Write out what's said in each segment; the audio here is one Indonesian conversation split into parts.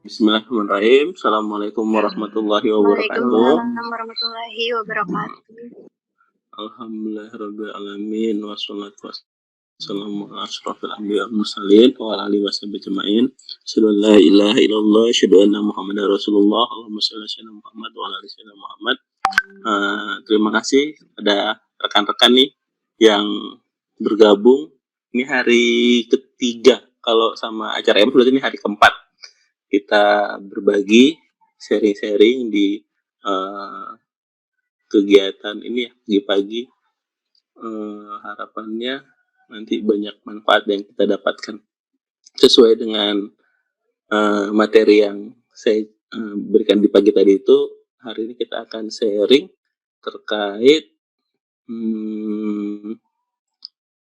Bismillahirrahmanirrahim. Assalamualaikum warahmatullahi wabarakatuh. Waalaikumsalam warahmatullahi wabarakatuh. Alhamdulillahirabbil alamin wassalatu wassalamu ala asyrofil anbiya wal mursalin wa ala alihi washabihi ajmain. Asyhadu an la ilaha illallah, asyhadu anna Muhammadar Rasulullah. Allahumma shalli ala sayyidina Muhammad wa ala ali sayyidina Muhammad. Terima kasih ada rekan-rekan nih yang bergabung. Ini hari ketiga kalau sama acara M berarti ini hari keempat. Kita berbagi sharing-sharing di kegiatan ini ya, pagi. Harapannya nanti banyak manfaat yang kita dapatkan sesuai dengan materi yang saya berikan di pagi tadi itu. Hari ini kita akan sharing terkait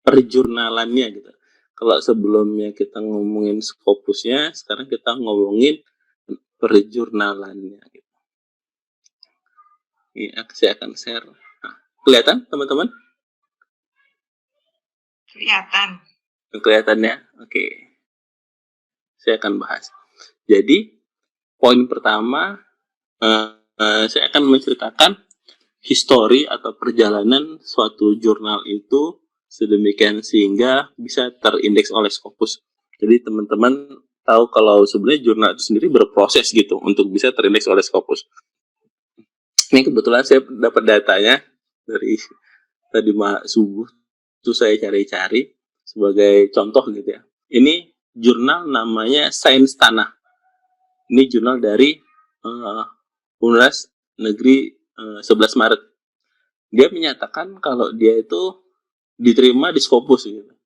perjurnalannya gitu. Kalau sebelumnya kita ngomongin Scopusnya, sekarang kita ngomongin perjurnalannya gitu. Ini saya akan share. Nah, kelihatan teman-teman? Kelihatan. Kelihatannya? Oke. Saya akan bahas. Jadi, poin pertama, saya akan menceritakan histori atau perjalanan suatu jurnal itu sedemikian sehingga bisa terindeks oleh Scopus. Jadi teman-teman tahu kalau sebenarnya jurnal itu sendiri berproses gitu untuk bisa terindeks oleh Scopus. Ini kebetulan saya dapat datanya dari tadi subuh itu saya cari-cari sebagai contoh gitu ya. Ini jurnal namanya Sains Tanah. Ini jurnal dari Universitas Negeri 11 Maret. Dia menyatakan kalau dia itu diterima di Scopus gitu.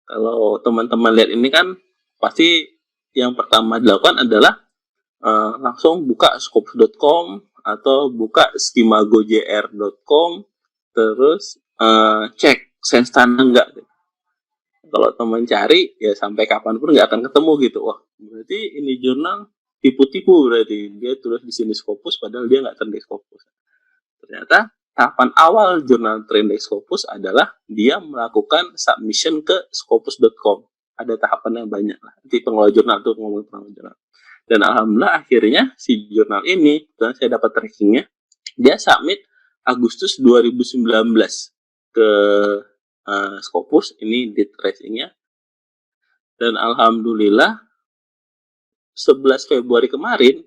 Kalau teman-teman lihat ini kan pasti yang pertama dilakukan adalah langsung buka scopus.com atau buka skimagojr.com terus cek Sains Tanah enggak gitu. Kalau teman cari ya sampai kapanpun nggak akan ketemu gitu. Wah, berarti ini jurnal tipu-tipu, berarti dia tulis di sini Scopus padahal dia nggak terindeks Scopus. Ternyata tahapan awal jurnal terindeks Scopus adalah dia melakukan submission ke scopus.com. Ada tahapan yang banyak lah. Nanti pengelola jurnal tuh ngomongin pengelola jurnal. Dan alhamdulillah akhirnya si jurnal ini, dan saya dapat trackingnya, dia submit Agustus 2019 ke Scopus. Ini di tracingnya. Dan alhamdulillah 11 Februari kemarin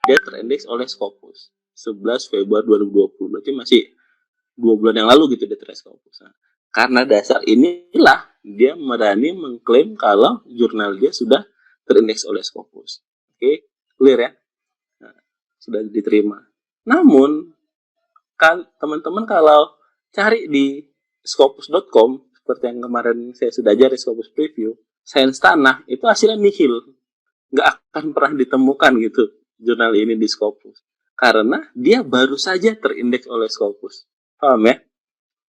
dia terindeks oleh Scopus. 11 Februari 2020, berarti masih 2 bulan yang lalu gitu dia terindeks Scopus. Nah, karena dasar inilah dia berani mengklaim kalau jurnal dia sudah terindeks oleh Scopus. Oke, clear ya? Nah, sudah diterima. Namun, teman-teman kalau cari di scopus.com, seperti yang kemarin saya sudah ajar di Scopus Preview, Sains Tanah itu hasilnya nihil. Nggak akan pernah ditemukan gitu jurnal ini di Scopus. Karena dia baru saja terindeks oleh Scopus. Paham ya?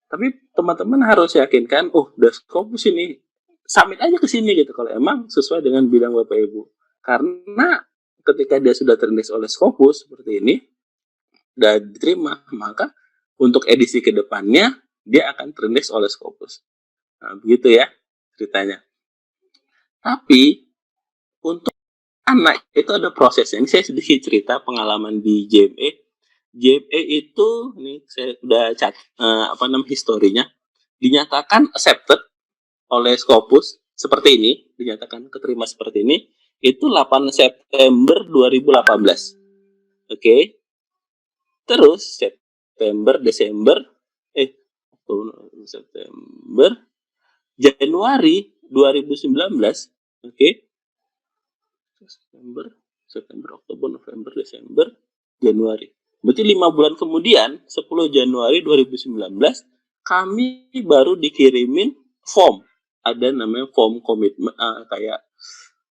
Tapi teman-teman harus yakinkan, udah Scopus ini, submit aja ke sini gitu kalau emang sesuai dengan bidang Bapak Ibu. Karena ketika dia sudah terindeks oleh Scopus seperti ini, dan diterima, maka untuk edisi kedepannya dia akan terindeks oleh Scopus. Nah, begitu ya ceritanya. Tapi untuk anak itu ada prosesnya. Ini saya sedikit cerita pengalaman di JME. JME itu, ini saya udah historinya, dinyatakan accepted oleh Scopus seperti ini, dinyatakan keterima seperti ini, itu 8 September 2018. Oke. Terus September, Januari 2019, oke. September, Oktober, November, Desember, Januari. Berarti 5 bulan kemudian, 10 Januari 2019, kami baru dikirimin form. Ada namanya form komitmen, kayak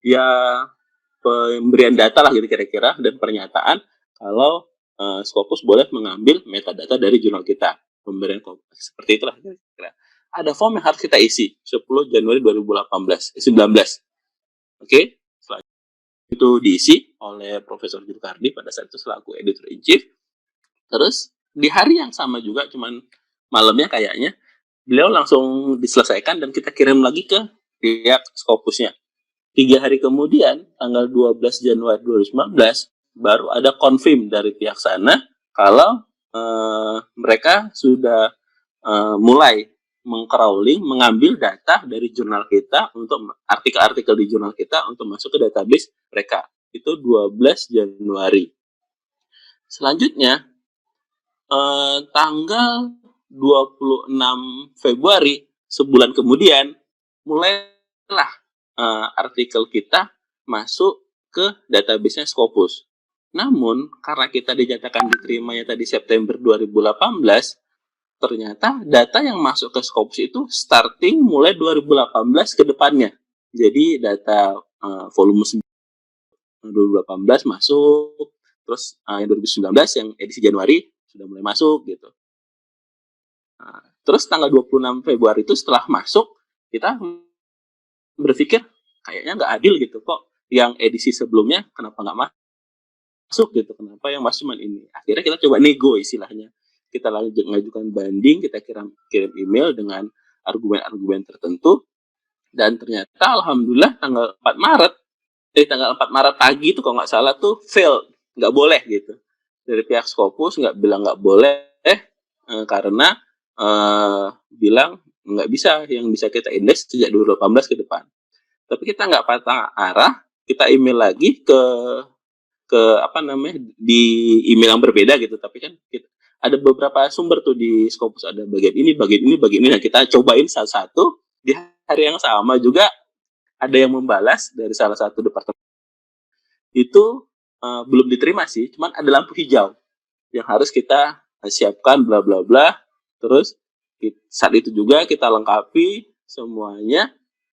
ya pemberian data lah gitu kira-kira, dan pernyataan kalau Scopus boleh mengambil metadata dari jurnal kita. Pemberian seperti itulah kira-kira. Ada form yang harus kita isi 10 Januari 2019. Oke? Itu diisi oleh Profesor Julkardi pada saat itu selaku editor in chief. Terus di hari yang sama juga, cuman malamnya kayaknya, beliau langsung diselesaikan dan kita kirim lagi ke pihak Scopusnya. 3 hari kemudian, tanggal 12 Januari 2019, baru ada confirm dari pihak sana kalau mereka sudah mulai mengcrawling, mengambil data dari jurnal kita untuk artikel-artikel di jurnal kita untuk masuk ke database mereka. Itu 12 Januari. Selanjutnya, tanggal 26 Februari, sebulan kemudian, mulailah artikel kita masuk ke database-nya Scopus. Namun, karena kita dinyatakan diterimanya tadi September 2018, ternyata data yang masuk ke Scopus itu starting mulai 2018 ke depannya. Jadi data volume 2018 masuk, terus yang 2019 yang edisi Januari sudah mulai masuk gitu. Nah, terus tanggal 26 Februari itu setelah masuk, kita berpikir kayaknya nggak adil gitu, kok yang edisi sebelumnya kenapa nggak masuk gitu, kenapa yang masuk cuma ini. Akhirnya kita coba nego istilahnya, kita lanjut mengajukan banding, kita kirim email dengan argumen-argumen tertentu, dan ternyata alhamdulillah tanggal 4 Maret pagi itu kalau nggak salah tuh fail, nggak boleh gitu. Dari pihak Scopus nggak bilang nggak boleh, karena bilang nggak bisa, yang bisa kita indeks sejak 2018 ke depan. Tapi kita nggak patah arah, kita email lagi ke di email yang berbeda gitu. Tapi kan ada beberapa sumber tuh di Scopus, ada bagian ini, nah kita cobain satu-satu. Di hari yang sama juga ada yang membalas dari salah satu departemen itu belum diterima sih, cuman ada lampu hijau yang harus kita siapkan bla bla bla. Terus saat itu juga kita lengkapi semuanya.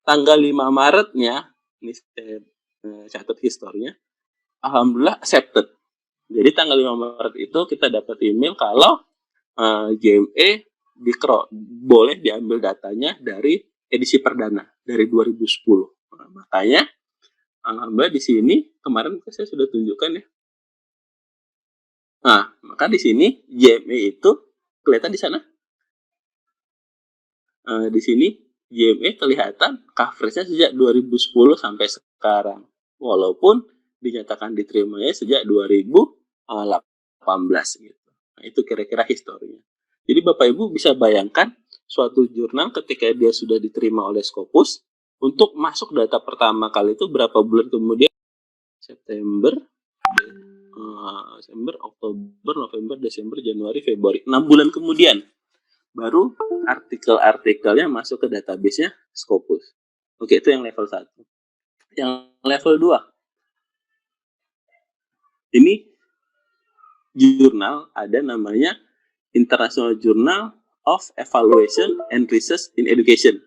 Tanggal 5 Maretnya, ini saya catat historinya, alhamdulillah accepted. Jadi tanggal 5 Maret itu kita dapat email kalau JME boleh diambil datanya dari edisi perdana dari 2010. Nah, makanya alhamdulillah di sini kemarin saya sudah tunjukkan ya. Nah, maka di sini JME itu kelihatan di sana. Di sini JME kelihatan coverage-nya sejak 2010 sampai sekarang. Walaupun dinyatakan diterimanya sejak 2018 gitu. Nah, itu kira-kira historinya. Jadi Bapak Ibu bisa bayangkan suatu jurnal ketika dia sudah diterima oleh Scopus, untuk masuk data pertama kali itu berapa bulan kemudian? September, Oktober, November, Desember, Januari, Februari. 6 bulan kemudian baru artikel-artikelnya masuk ke database-nya Scopus. Oke, itu yang level 1. Yang level 2. Ini jurnal ada namanya International Journal of Evaluation and Research in Education.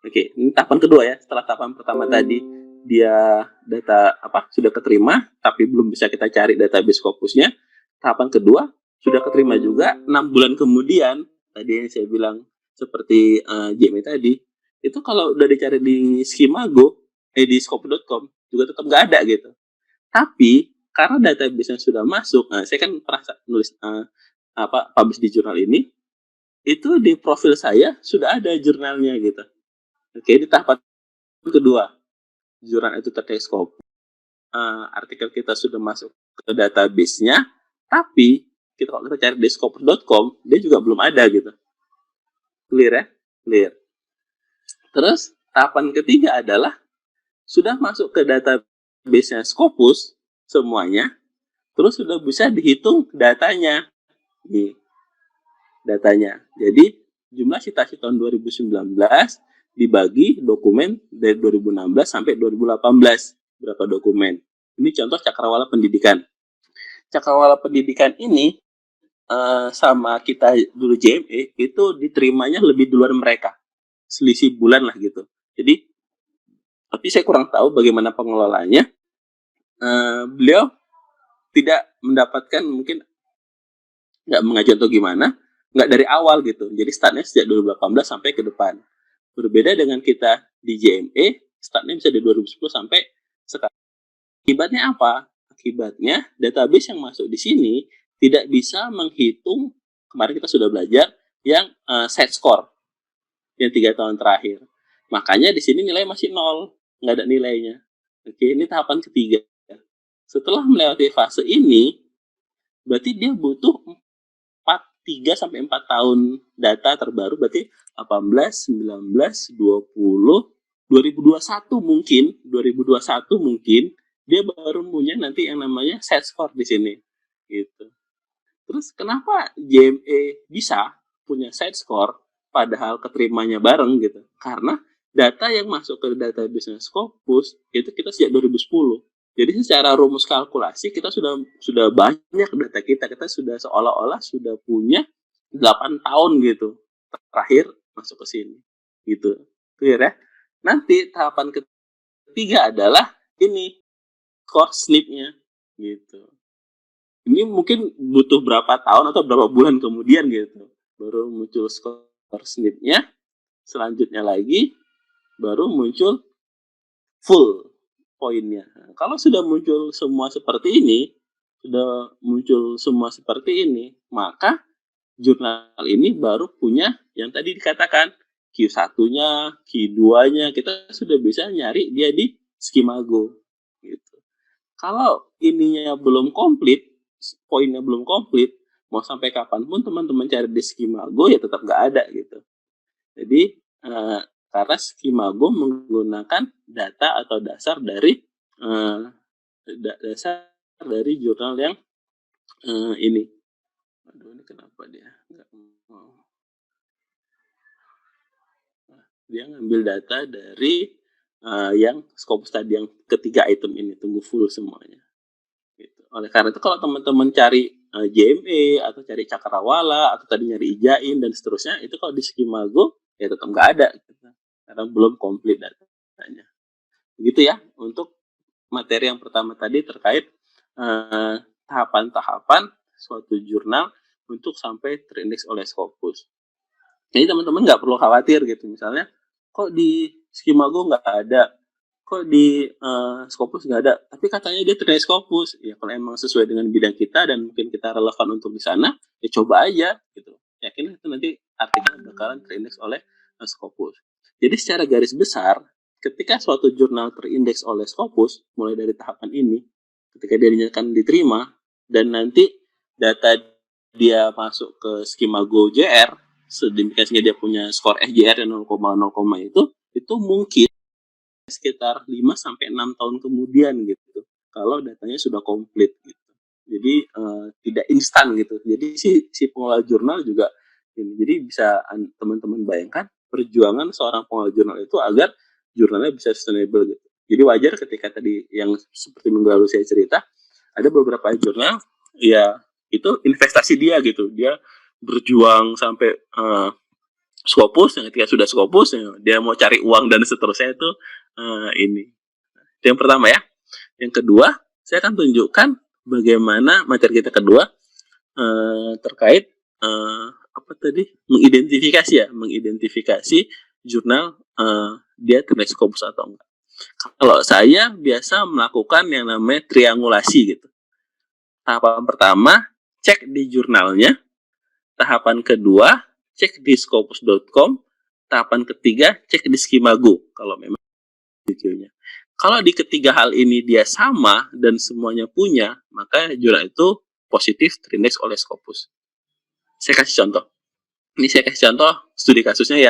Oke, ini tahapan kedua ya. Setelah tahapan pertama tadi dia data sudah keterima, tapi belum bisa kita cari database Scopusnya. Tahapan kedua sudah keterima juga. 6 bulan kemudian, tadi yang saya bilang seperti JME tadi, itu kalau udah dicari di Skimago, di Scopus.com juga tetap nggak ada gitu. Tapi karena database-nya sudah masuk, saya kan pernah nulis publish di jurnal ini, itu di profil saya sudah ada jurnalnya gitu. Oke, di tahapan kedua, jurnal itu terkait Scopus, artikel kita sudah masuk ke database-nya, tapi kalau kita cari di Scopus.com, dia juga belum ada gitu. Clear ya? Clear. Terus, tahapan ketiga adalah sudah masuk ke database-nya Scopus semuanya, terus sudah bisa dihitung datanya. Nih, datanya. Jadi, jumlah citasi tahun 2019 dibagi dokumen dari 2016 sampai 2018. Berapa dokumen? Ini contoh cakrawala pendidikan. Cakrawala pendidikan ini sama kita dulu JME itu diterimanya lebih duluan mereka. Selisih bulan lah gitu. Jadi, tapi saya kurang tahu bagaimana pengelolaannya. Beliau tidak mendapatkan, mungkin nggak mengaji atau gimana, nggak dari awal gitu. Jadi startnya sejak 2018 sampai ke depan. Berbeda dengan kita di JME, startnya bisa dari 2010 sampai sekarang. Akibatnya apa? Akibatnya database yang masuk di sini tidak bisa menghitung, kemarin kita sudah belajar, yang set score, yang 3 tahun terakhir. Makanya di sini nilai masih 0. nggak ada nilainya. Oke, ini tahapan ketiga. Setelah melewati fase ini, berarti dia butuh 3 sampai 4 tahun data terbaru, berarti 18, 19, 20, 2021 mungkin, 2021 mungkin dia baru punya nanti yang namanya set score di sini. Gitu. Terus kenapa JME bisa punya set score padahal keterimanya bareng gitu? Karena data yang masuk ke database Scopus itu kita sejak 2010. Jadi secara rumus kalkulasi kita sudah banyak data kita sudah seolah-olah sudah punya 8 tahun gitu terakhir masuk ke sini gitu. Clear ya? Nanti tahapan ketiga adalah ini core snip-nya gitu. Ini mungkin butuh berapa tahun atau berapa bulan kemudian gitu baru muncul core snip-nya. Selanjutnya lagi baru muncul full poinnya. Nah, kalau sudah muncul semua seperti ini, maka jurnal ini baru punya yang tadi dikatakan Q1-nya, Q2-nya, kita sudah bisa nyari dia di Skimago. Gitu. Kalau ininya belum komplit, poinnya belum komplit, mau sampai kapanpun teman-teman cari di Skimago ya tetap nggak ada gitu. Jadi karena Skimago menggunakan data atau dasar dari jurnal yang ini. Aduh, ini kenapa dia nggak mau? Dia ngambil data dari yang Scopus tadi yang ketiga item ini, tunggu full semuanya. Gitu. Oleh karena itu kalau teman-teman cari JME atau cari Cakrawala atau tadi nyari Ijain dan seterusnya, itu kalau di Skimago ya tetap nggak ada gitu. Karena belum komplit datanya. Begitu ya untuk materi yang pertama tadi terkait tahapan-tahapan suatu jurnal untuk sampai terindeks oleh Scopus. Jadi teman-teman nggak perlu khawatir gitu, misalnya kok di Skimago nggak ada, kok di Scopus nggak ada, tapi katanya dia terindeks Scopus. Ya kalau emang sesuai dengan bidang kita dan mungkin kita relevan untuk di sana, ya coba aja gitu. Yakin itu nanti artikelnya bakalan terindeks oleh Scopus. Jadi secara garis besar, ketika suatu jurnal terindeks oleh Scopus, mulai dari tahapan ini, ketika dia dinyatakan diterima, dan nanti data dia masuk ke Skimago JR, sedemikian sehingga dia punya skor SJR yang 0,0, itu mungkin sekitar 5 sampai 6 tahun kemudian gitu. Kalau datanya sudah komplit gitu. Jadi tidak instan gitu. Jadi si pengelola jurnal juga ini. Jadi bisa teman-teman bayangkan perjuangan seorang pengelola jurnal itu agar jurnalnya bisa sustainable gitu. Jadi wajar ketika tadi yang seperti minggu lalu saya cerita, ada beberapa jurnal ya itu investasi dia gitu. Dia berjuang sampai Scopus, yang ketika sudah Scopus ya, dia mau cari uang dan seterusnya itu ini. Itu yang pertama ya. Yang kedua, saya akan tunjukkan bagaimana materi kita kedua terkait apa tadi mengidentifikasi jurnal dia terindeks Scopus atau enggak. Kalau saya biasa melakukan yang namanya triangulasi gitu. Tahapan pertama, cek di jurnalnya. Tahapan kedua, cek di scopus.com. Tahapan ketiga, cek di Skimago kalau memang videonya. Kalau di ketiga hal ini dia sama dan semuanya punya, maka jurnal itu positif terindeks oleh Scopus. Saya kasih contoh. Ini saya kasih contoh studi kasusnya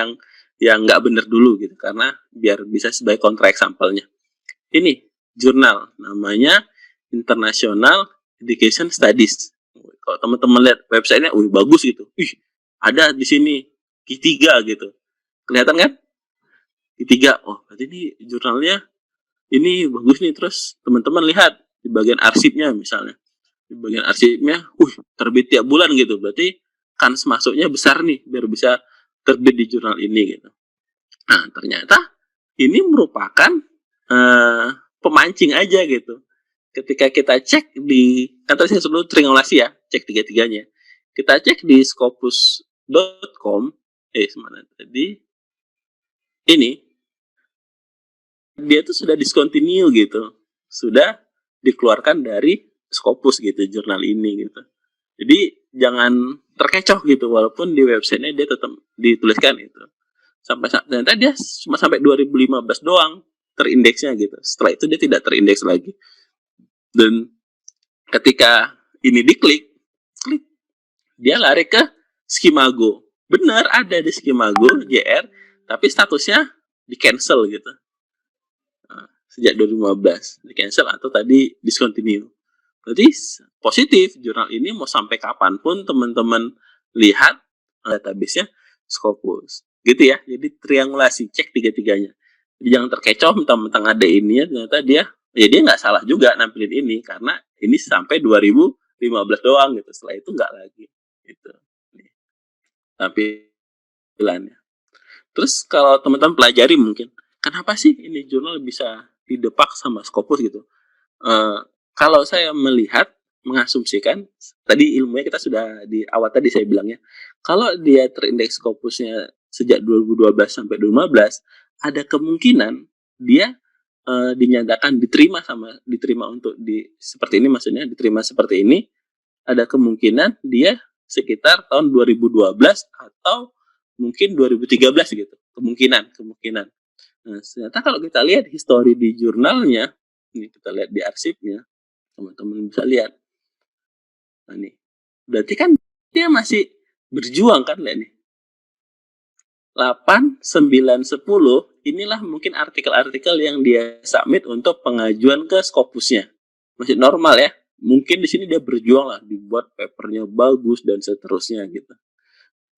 yang nggak benar dulu gitu, karena biar bisa sebagai kontra example-nya. Ini jurnal namanya International Education Studies. Kalau teman-teman lihat websitenya, bagus gitu. Ada di sini Q3 gitu. Kelihatan kan? Q3. Oh, berarti ini jurnalnya ini bagus nih. Terus teman-teman lihat di bagian arsipnya misalnya. Di bagian arsipnya, terbit tiap bulan gitu. Berarti kans masuknya besar nih biar bisa terbit di jurnal ini gitu. Nah, ternyata ini merupakan pemancing aja gitu. Ketika kita cek di, kan tadi saya sebelum triangulasi ya, cek tiga-tiganya. Kita cek di scopus.com, mana tadi? Ini, dia tuh sudah discontinue gitu. Sudah dikeluarkan dari Scopus gitu, jurnal ini gitu. Jadi jangan terkecoh gitu, walaupun di websitenya dia tetap dituliskan itu. Ternyata dia cuma sampai 2015 doang terindeksnya gitu. Setelah itu dia tidak terindeks lagi. Dan ketika ini diklik, dia lari ke Skimago. Benar ada di Skimago JR, tapi statusnya di cancel gitu. Sejak 2015 di cancel atau tadi discontinue. Berarti positif, jurnal ini mau sampai kapanpun teman-teman lihat database-nya Scopus. Gitu ya, jadi triangulasi, cek tiga-tiganya. Jadi jangan terkecoh mentang-mentang ada ini ya, ternyata dia nggak salah juga nampilin ini, karena ini sampai 2015 doang gitu, setelah itu nggak lagi. Gitu. Tampilannya. Terus kalau teman-teman pelajari mungkin, kenapa sih ini jurnal bisa didepak sama Scopus gitu? Kalau saya melihat, mengasumsikan, tadi ilmunya kita sudah di awal tadi saya bilangnya, kalau dia terindeks Scopusnya sejak 2012 sampai 2015, ada kemungkinan dia dinyatakan diterima untuk seperti ini, maksudnya diterima seperti ini, ada kemungkinan dia sekitar tahun 2012 atau mungkin 2013 gitu, kemungkinan. Nah, ternyata kalau kita lihat histori di jurnalnya, ini kita lihat di arsipnya, teman-teman bisa lihat. Nah nih, berarti kan dia masih berjuang kan, lihat nih. 8, 9, 10, inilah mungkin artikel-artikel yang dia submit untuk pengajuan ke Scopusnya. Masih normal ya. Mungkin di sini dia berjuang lah, dibuat papernya bagus dan seterusnya gitu.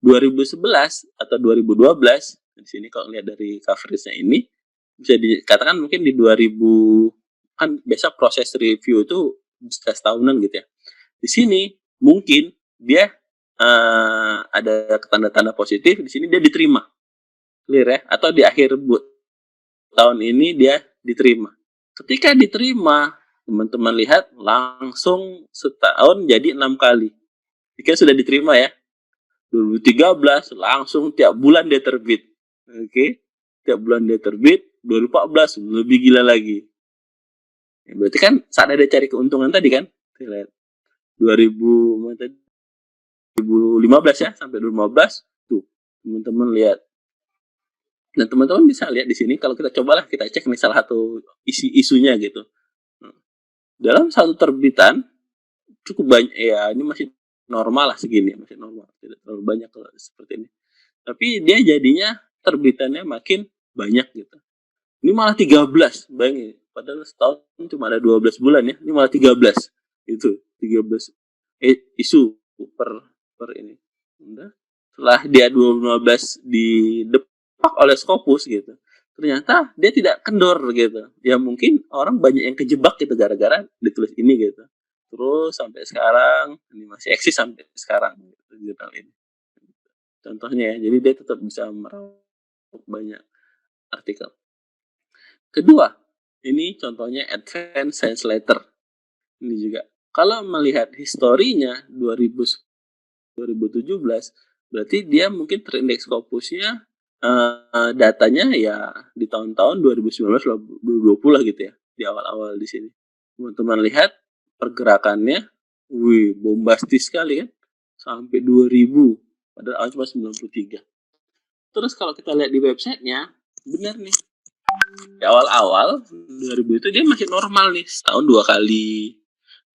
2011 atau 2012, di sini kalau lihat dari coverage-nya ini, bisa dikatakan mungkin di 2000, kan biasa proses review itu bisa setahunan gitu ya. Di sini mungkin dia ada tanda-tanda positif, di sini dia diterima, clear ya, atau di akhir tahun ini dia diterima. Ketika diterima, teman-teman lihat langsung setahun jadi 6 kali. Jika sudah diterima ya, 2013 langsung tiap bulan dia terbit, oke, tiap bulan dia terbit. 2014 lebih gila lagi. Ya, berarti kan saat ada cari keuntungan tadi kan, lihat 2015 ya sampai 2015 tuh teman-teman lihat. Dan teman-teman bisa lihat di sini, kalau kita cobalah kita cek nih salah satu isunya gitu. Dalam satu terbitan cukup banyak ya, ini masih normal lah segini, masih normal, tidak terlalu banyak kalau seperti ini. Tapi dia jadinya terbitannya makin banyak gitu. Ini malah 13, bayangin. Padahal setahun cuma ada 12 bulan ya, ini malah 13. Itu 13 isu per ini. Udah. Setelah dia 2015 didepak oleh Scopus gitu, ternyata dia tidak kendor gitu. Ya mungkin orang banyak yang kejebak gitu gara-gara ditulis ini gitu. Terus sampai sekarang ini masih eksis sampai sekarang gitu, jurnal ini. Contohnya ya, jadi dia tetap bisa meraup banyak artikel. Kedua, ini contohnya Advanced Science Letter. Ini juga. Kalau melihat historinya 2017, berarti dia mungkin terindeks Scopusnya datanya ya di tahun-tahun 2019-2020 lah gitu ya, di awal-awal di sini. Teman-teman lihat pergerakannya, wih, bombastis sekali kan, sampai 2000, padahal awal cuma 93. Terus kalau kita lihat di websitenya, benar nih, di awal-awal 2000 itu dia masih normal nih, setahun 2 kali,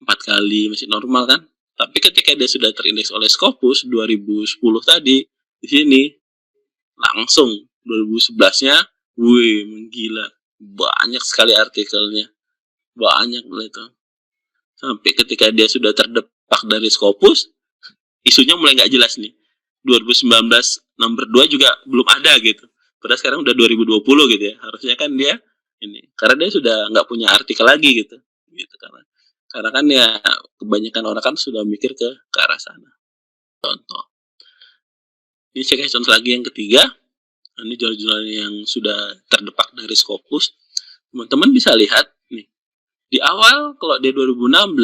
4 kali, masih normal kan. Tapi ketika dia sudah terindeks oleh Scopus 2010 tadi, di sini langsung 2011-nya, wih, menggila, banyak sekali artikelnya, banyak itu. Sampai ketika dia sudah terdepak dari Scopus, isunya mulai nggak jelas nih. 2019 nomor 2 juga belum ada gitu. Padahal sekarang udah 2020 gitu ya. Harusnya kan dia ini, karena dia sudah nggak punya artikel lagi gitu. Karena kan ya kebanyakan orang kan sudah mikir ke arah sana. Contoh. Ini cek contoh lagi yang ketiga. Ini jurnal-jurnal yang sudah terdepak dari Scopus. Teman-teman bisa lihat nih. Di awal kalau dia 2016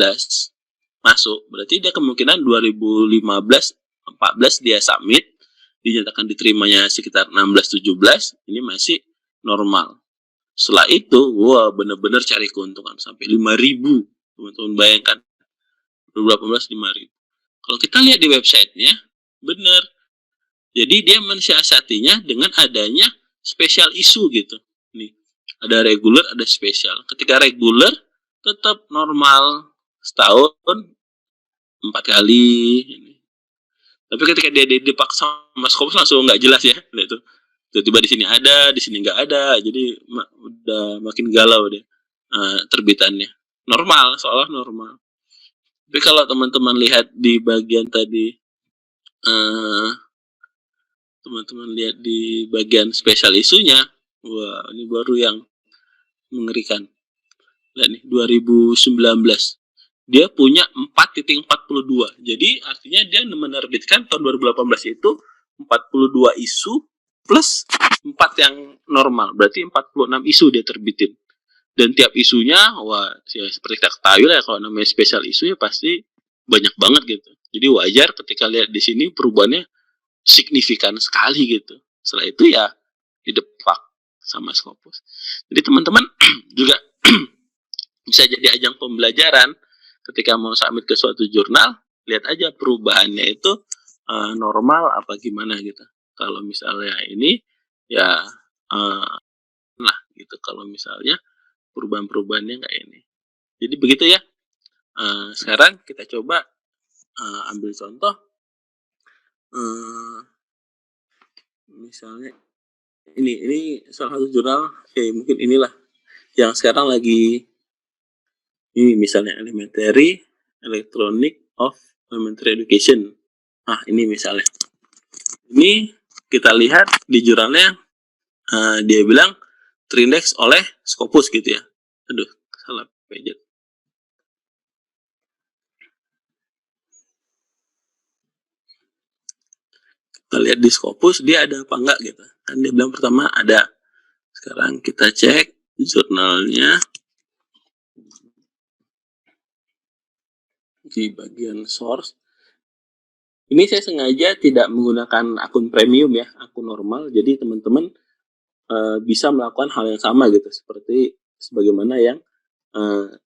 masuk, berarti dia kemungkinan 2015-14 dia submit, dinyatakan diterimanya sekitar 16-17, ini masih normal. Setelah itu, wah, benar-benar cari keuntungan sampai 5.000. Teman-teman bayangkan, 2018 5.000. Kalau kita lihat di websitenya, benar. Jadi dia mensiasatinya dengan adanya special issue gitu. Nih, Ada reguler, ada spesial. Ketika reguler tetap normal setahun 4 kali. Tapi ketika dia dipaksa sama Scopus langsung nggak jelas ya, itu tiba-tiba di sini ada, di sini nggak ada, jadi udah makin galau deh terbitannya. Normal, seolah normal. Tapi kalau teman-teman lihat di bagian tadi, teman-teman lihat di bagian spesial isunya, wah ini baru yang mengerikan. Lihat nih, 2019. Dia punya 4.42. Jadi artinya dia menerbitkan tahun 2018 itu 42 isu plus 4 yang normal. Berarti 46 isu dia terbitin. Dan tiap isunya, wah ya seperti kita ketahui lah ya, kalau namanya spesial isu ya pasti banyak banget gitu. Jadi wajar ketika lihat di sini perubahannya signifikan sekali gitu. Setelah itu ya didepak sama Scopus. Jadi teman-teman juga bisa jadi ajang pembelajaran ketika mau submit ke suatu jurnal, lihat aja perubahannya itu normal apa gimana gitu. Kalau misalnya ini ya lah gitu, kalau misalnya perubahan-perubahannya nggak ini. Jadi begitu ya. Sekarang kita coba ambil contoh, misalnya ini salah satu jurnal, mungkin inilah yang sekarang lagi ini, misalnya Elementary Electronic of Elementary Education. Nah ini misalnya, ini kita lihat di jurnalnya dia bilang terindeks oleh Scopus gitu ya. Aduh, salah page. Kita lihat di Scopus dia ada apa enggak gitu. Kan dia bilang pertama ada. Sekarang kita cek jurnalnya di bagian source. Ini saya sengaja tidak menggunakan akun premium ya, akun normal. Jadi teman-teman bisa melakukan hal yang sama gitu, seperti sebagaimana yang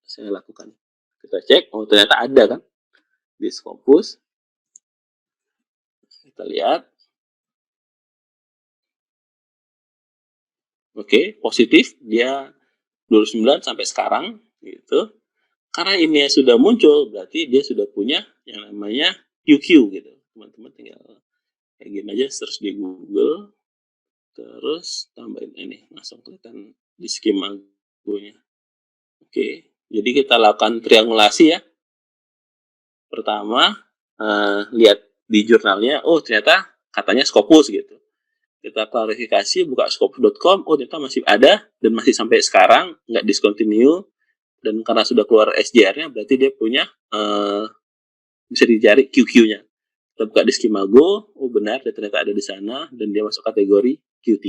saya lakukan. Kita cek, oh ternyata ada kan di Scopus. Kita lihat. Oke, positif, dia 29 sampai sekarang gitu. Karena ini sudah muncul, berarti dia sudah punya yang namanya QQ gitu. Teman-teman tinggal kayak gini aja, search di Google, terus tambahin ini, langsung kelihatan di skema gue-nya. Oke, jadi kita lakukan triangulasi ya. Pertama, lihat di jurnalnya, oh ternyata katanya Scopus gitu. Kita klarifikasi, buka scopus.com, oh ternyata masih ada dan masih sampai sekarang, nggak discontinue. Dan karena sudah keluar SJR-nya, berarti dia punya bisa dicari QQ-nya. Kita buka di Skimago, oh benar, dia ternyata ada di sana dan dia masuk kategori Q3.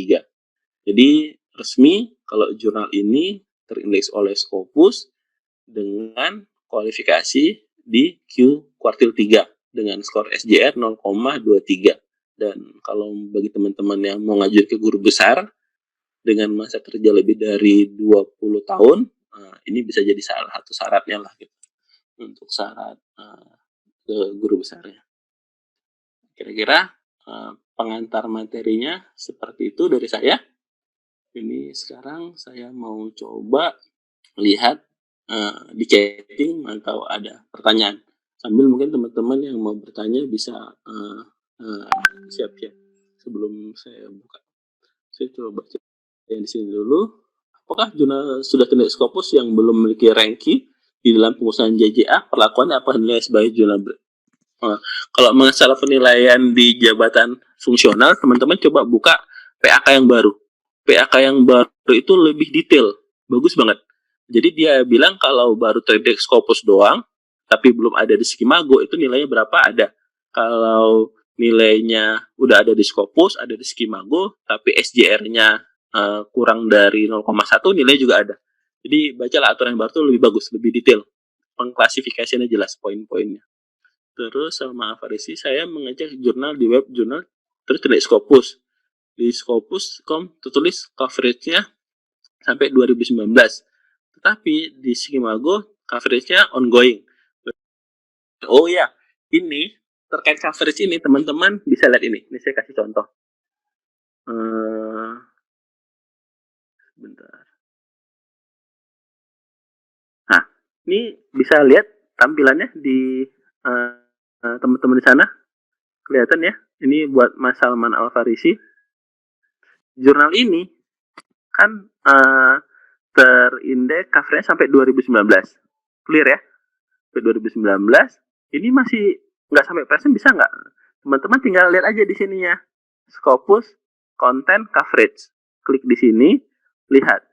Jadi resmi kalau jurnal ini terindeks oleh Scopus dengan kualifikasi di Q kuartil 3 dengan skor SJR 0,23. Dan kalau bagi teman-teman yang mau ngajar ke guru besar dengan masa kerja lebih dari 20 tahun, ini bisa jadi salah satu syaratnya lah gitu, untuk syarat ke guru besarnya. Kira-kira pengantar materinya seperti itu dari saya. Ini sekarang saya mau coba lihat di chatting atau ada pertanyaan. Sambil mungkin teman-teman yang mau bertanya bisa siap-siap sebelum saya buka. Saya coba baca yang di sini dulu. Apakah jurnal sudah terindeks Scopus yang belum memiliki ranking di dalam pengusahaan JJA, perlakuannya apa nilai sebagai jurnal kalau masalah penilaian di jabatan fungsional, teman-teman coba buka PAK yang baru. PAK yang baru itu lebih detail, bagus banget. Jadi dia bilang kalau baru terindeks Scopus doang, tapi belum ada di Skimago, itu nilainya berapa ada. Kalau nilainya udah ada di Scopus, ada di Skimago, tapi SJR-nya kurang dari 0,1, nilai juga ada. Jadi bacalah aturan yang baru itu lebih bagus, lebih detail. Pengklasifikasinya jelas, poin-poinnya. Terus sama Farisi saya mengecek jurnal di web jurnal, terus terlihat Scopus. Di Scopus.com tertulis coverage-nya sampai 2019. Tetapi di Skimago coverage-nya ongoing. Oh ya, ini terkait coverage ini teman-teman bisa lihat ini. Ini saya kasih contoh. Bentar. Ini bisa lihat tampilannya di teman-teman di sana, kelihatan ya. Ini buat Mas Salman Al-Farisi. Jurnal ini kan terindeks covernya sampai 2019. Clear ya? Sampai 2019. Ini masih nggak sampai present, bisa nggak? Teman-teman tinggal lihat aja di sininya. Scopus Content Coverage. Klik di sini, lihat.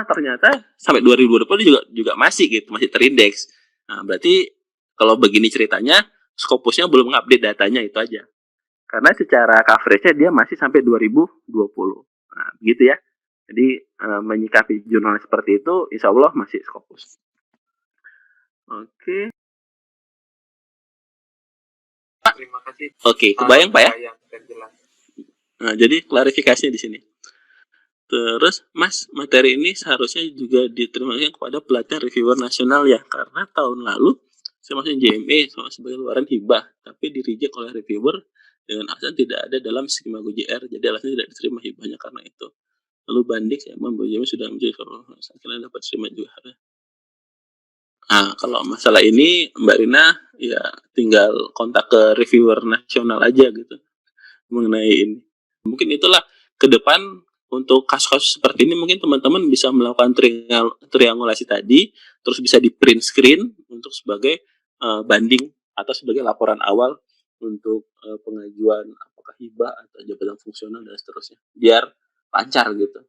Ternyata sampai 2020 juga masih gitu, masih terindeks. Nah, berarti kalau begini ceritanya, Scopusnya belum ngupdate datanya, itu aja. Karena secara coverage-nya dia masih sampai 2020. Nah, begitu ya. Jadi menyikapi jurnal seperti itu, insya Allah masih Scopus. Oke. Terima kasih. Oke, kebayang Pak ya? Yang jelas. Nah, jadi klarifikasinya di sini. Terus, Mas, materi ini seharusnya juga diterima kepada pelatihan reviewer nasional ya, karena tahun lalu saya masuk JME sebagai luaran hibah, tapi di-reject oleh reviewer dengan alasan tidak ada dalam skema GJR, jadi alasan tidak diterima hibahnya karena itu. Lalu banding saya membawa JME sudah menjadi akhirnya dapat terima juga. Nah, kalau masalah ini Mbak Rina ya tinggal kontak ke reviewer nasional aja gitu mengenai ini. Mungkin itulah ke depan untuk kasus-kasus seperti ini mungkin teman-teman bisa melakukan triangulasi tadi, terus bisa di print screen untuk sebagai banding atau sebagai laporan awal untuk pengajuan apakah hibah atau jabatan fungsional dan seterusnya, biar lancar gitu.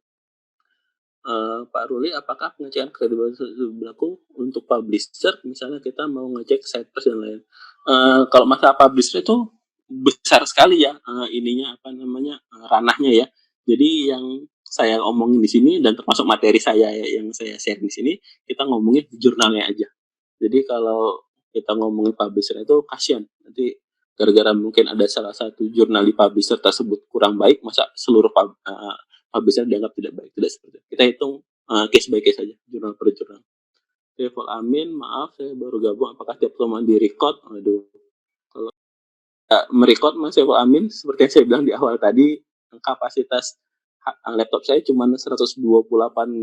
Pak Ruli, apakah pengecekan kredibilitas berlaku untuk publisher? Misalnya kita mau ngecek site press dan lain. Kalau masalah publisher itu besar sekali ya ininya apa namanya ranahnya ya. Jadi yang saya omongin di sini dan termasuk materi saya yang saya share di sini, kita ngomongin jurnalnya aja. Jadi kalau kita ngomongin publisher itu kasihan nanti gara-gara mungkin ada salah satu jurnal di publisher tersebut kurang baik, masa seluruh publisher dianggap tidak baik, tidak seperti itu. Kita hitung case by case saja, jurnal per jurnal. Pak Amin, maaf saya baru gabung, apakah tiap pertemuan di record? Aduh, kalau merecord Mas Pak Amin, seperti yang saya bilang di awal tadi, kapasitas laptop saya cuma 128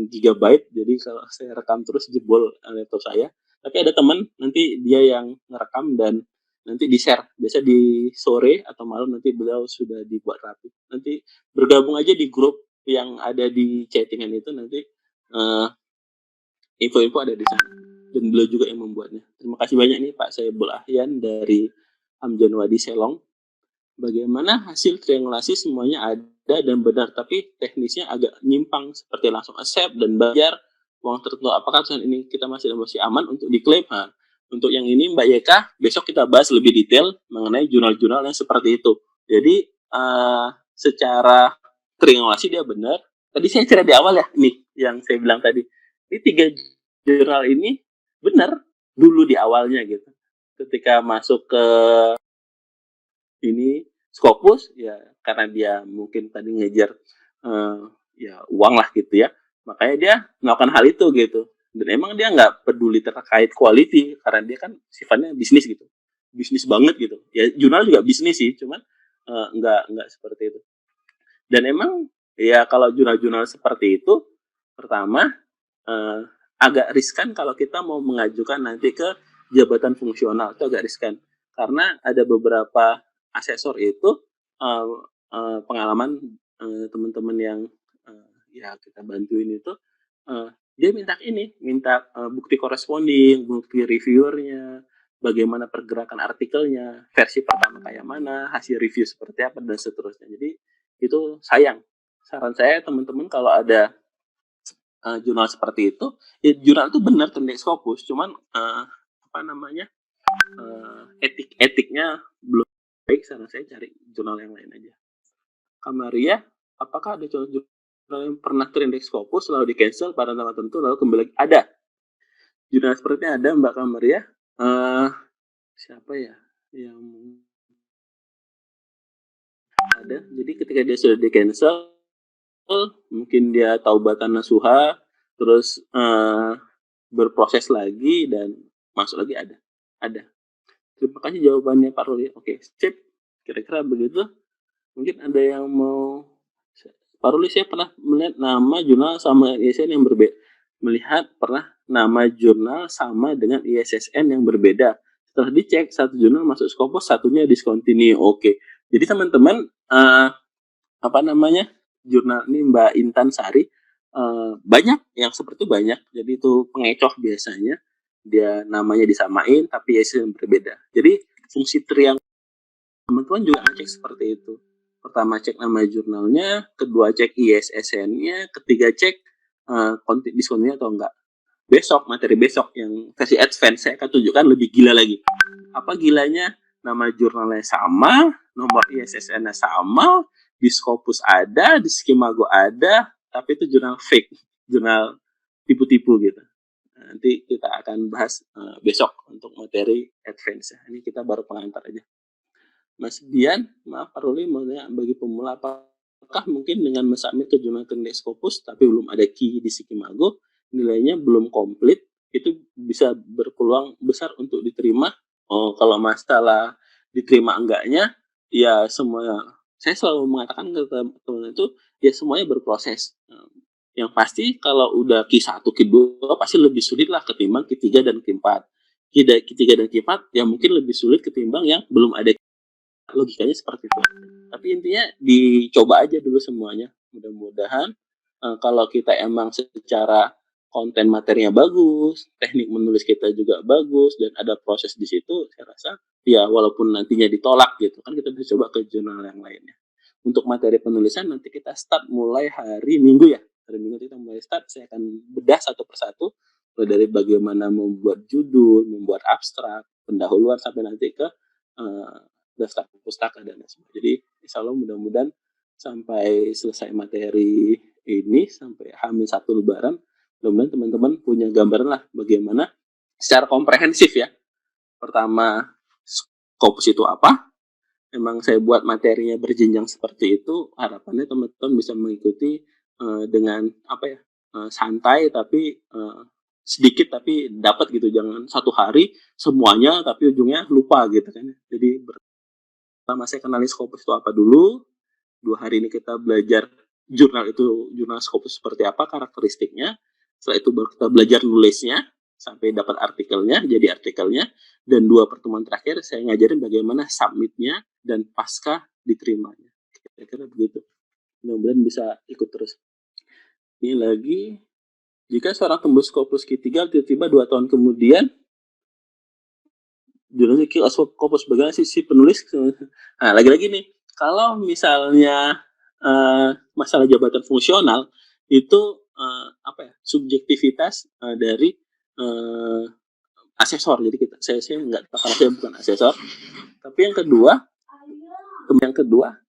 GB, jadi kalau saya rekam terus jebol laptop saya. Tapi ada teman, nanti dia yang ngerekam dan nanti di-share. Biasa di sore atau malam nanti beliau sudah dibuat rapi. Nanti bergabung aja di grup yang ada di chattingan itu, nanti info-info ada di sana. Dan beliau juga yang membuatnya. Terima kasih banyak nih Pak Saebul Ahyan dari Amjanwadi Selong. Bagaimana hasil triangulasi semuanya ada dan benar, tapi teknisnya agak nyimpang seperti langsung accept dan bayar uang tertentu. Apakah ini kita masih aman untuk diklaim? Nah, untuk yang ini Mbak Yeka, besok kita bahas lebih detail mengenai jurnal-jurnal yang seperti itu. Jadi secara triangulasi dia benar. Tadi saya cerita di awal ya, nih yang saya bilang tadi. Ini 3 jurnal ini benar dulu di awalnya gitu. Ketika masuk ke ini Scopus ya karena dia mungkin tadi ngejar ya uang lah gitu ya, makanya dia melakukan hal itu gitu. Dan emang dia nggak peduli terkait quality karena dia kan sifatnya bisnis gitu, bisnis banget gitu ya. Jurnal juga bisnis sih, cuman nggak seperti itu. Dan emang ya kalau jurnal-jurnal seperti itu pertama agak riskan kalau kita mau mengajukan nanti ke jabatan fungsional, itu agak riskan karena ada beberapa asesor itu pengalaman teman-teman yang ya kita bantuin itu dia minta bukti corresponding, bukti reviewernya, bagaimana pergerakan artikelnya, versi pertama kayak mana, hasil review seperti apa dan seterusnya. Jadi itu sayang. Saran saya teman-teman kalau ada jurnal seperti itu, ya jurnal itu benar terindeks Scopus, cuman apa namanya etiknya belum baik. Saran saya cari jurnal yang lain aja. Kamaria, apakah ada jurnal yang pernah terindeks Scopus lalu di cancel pada tanggal tertentu lalu kembali lagi? Ada. Jurnal sepertinya ada Mbak Kamaria. Siapa ya yang ada? Jadi ketika dia sudah di cancel, mungkin dia taubatan nasuha, terus berproses lagi dan masuk lagi ada. Terima kasih jawabannya Pak Ruli. Oke, sip. Kira-kira begitu. Mungkin ada yang mau Pak Ruli, saya pernah melihat nama jurnal sama ISN yang berbeda. melihat pernah nama jurnal sama dengan ISSN yang berbeda. Setelah dicek, satu jurnal masuk Scopus, satunya discontinue. Oke. Jadi teman-teman, apa namanya, jurnal ini Mbak Intan Sari, banyak yang seperti itu banyak. Jadi itu pengecoh biasanya. Dia namanya disamain, tapi ISSN berbeda. Jadi fungsi triang teman-teman juga cek seperti itu. Pertama cek nama jurnalnya, kedua cek ISSN-nya, ketiga cek diskonnya atau enggak. Besok, materi besok yang versi advance saya akan tunjukkan lebih gila lagi. Apa gilanya? Nama jurnalnya sama, nomor ISSN-nya sama, di Scopus ada, di Skimago ada, tapi itu jurnal fake, jurnal tipu-tipu gitu. Nanti kita akan bahas besok untuk materi advance. Ini kita baru pengantar aja. Mas Dian, maaf Pak Ruli, bagi pemula apakah mungkin dengan mensubmit ke jurnal klinik Scopus tapi belum ada key di Skimago, nilainya belum komplit, itu bisa berpeluang besar untuk diterima? Oh, kalau masalah diterima enggaknya, ya semua, saya selalu mengatakan ke teman-teman itu, ya semuanya berproses. Yang pasti kalau udah Q1, Q2 pasti lebih sulit lah ketimbang Q3 dan Q4. Q3 dan Q4 ya mungkin lebih sulit ketimbang yang belum ada. Logikanya seperti itu. Tapi intinya dicoba aja dulu semuanya. Mudah-mudahan kalau kita emang secara konten materinya bagus, teknik menulis kita juga bagus, dan ada proses di situ, saya rasa ya walaupun nantinya ditolak gitu kan, kita bisa coba ke jurnal yang lainnya. Untuk materi penulisan nanti kita start mulai hari Minggu ya. Hari Minggu kita mulai start, saya akan bedah satu persatu, mulai dari bagaimana membuat judul, membuat abstrak, pendahuluan sampai nanti ke daftar pustaka dan lain sebagainya. Jadi insya Allah mudah-mudahan sampai selesai materi ini, sampai H-1 Lebaran, mudah-mudahan teman-teman punya gambaran lah bagaimana secara komprehensif ya. Pertama, Scopus itu apa? Memang saya buat materinya berjenjang seperti itu, harapannya teman-teman bisa mengikuti dengan apa ya, santai tapi sedikit tapi dapat gitu, jangan satu hari semuanya tapi ujungnya lupa gitu kan. Jadi pertama saya kenali Scopus itu apa dulu, 2 hari ini kita belajar jurnal itu, jurnal Scopus seperti apa, karakteristiknya. Setelah itu baru kita belajar nulisnya, sampai dapat artikelnya, jadi artikelnya. Dan 2 pertemuan terakhir saya ngajarin bagaimana submitnya dan pasca diterimanya. Kira-kira begitu. Mudah-mudahan bisa ikut terus. Ini lagi, jika seorang tembus Scopus Q3, tiba-tiba 2 tahun kemudian, jurnalnya Scopus bagaimana si penulis. Nah, lagi-lagi nih, kalau misalnya masalah jabatan fungsional itu apa ya, subjektivitas dari asesor. Jadi saya nggak, karena saya bukan asesor. Tapi yang kedua